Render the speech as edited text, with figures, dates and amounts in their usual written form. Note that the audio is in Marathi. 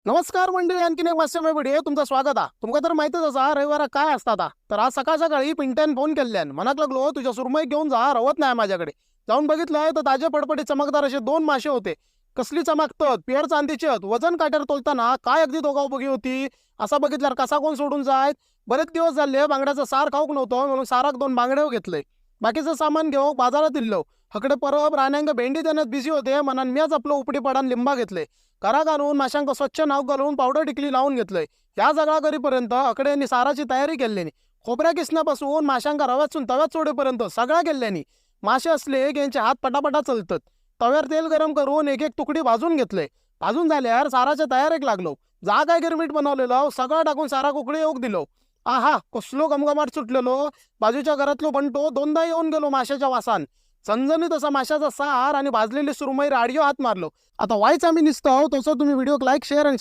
नमस्कार मंडळी, आणखीन एक वास्तव्य व्हिडिओ तुमचं स्वागत आहे. तुमका तर माहितीच असा रविवार काय असतात. तर आज सकाळ सकाळी पिंट्यान फोन केल्यान म्हणत लागलो तुझ्या सुरमई घेऊन जा, रवत नाही माझ्याकडे. जाऊन बघितलंय तर ताजे पडपडी चमकदार असे दोन मासे होते. कसली चमकतात, पिअर चांदीचे आहेत. वजन काट्यावर तोलताना काय अगदी दोघाउपयोगी होती. असा बघितल्यावर कसा कोण सोडून जाय. बरेच दिवस झाले बांगड्याचं सार खाऊक नव्हतं, म्हणून साराक दोन बांगडे घेतले. बाकीचं सामान घेऊ बाजारात दिलो. हकडे परब राण्यांग भेंडी देण्यात बिझी होते, म्हणून मीच आपलं उपडी पाडान लिंबा घेतले. करा घालून माशांक स्वच्छ नाव घालून पावडर टिकली लावून घेतलंय. या जागा करीपर्यंत अकडे यांनी साराची तयारी केल्यानी. खोबऱ्या किसण्यापासून माशांका रव्यातून तव्यात सोडेपर्यंत सगळ्या केल्यानी. मासे असले की यांचे हात पटापटा चलतात. तव्यावर तेल गरम करून एक एक तुकडी भाजून घेतले. भाजून झाल्यावर साराच्या तयारीक लागलो. जा काय गिरमीठ बनवलेलं सगळं टाकून सारा कुकडी येऊक दिलो. आहा, कसलो गमगमाट सुटलेलो. बाजूच्या घरातलो बंटो दोनदा येऊन गेलो माशाच्या वासान. झणझणीत असा माशाचा सार आणि भाजलेली सुरमई राडिओ हात मारलो. आता वाईच आम्ही निसतो तसं तुम्ही व्हिडिओ लाईक शेअर आणि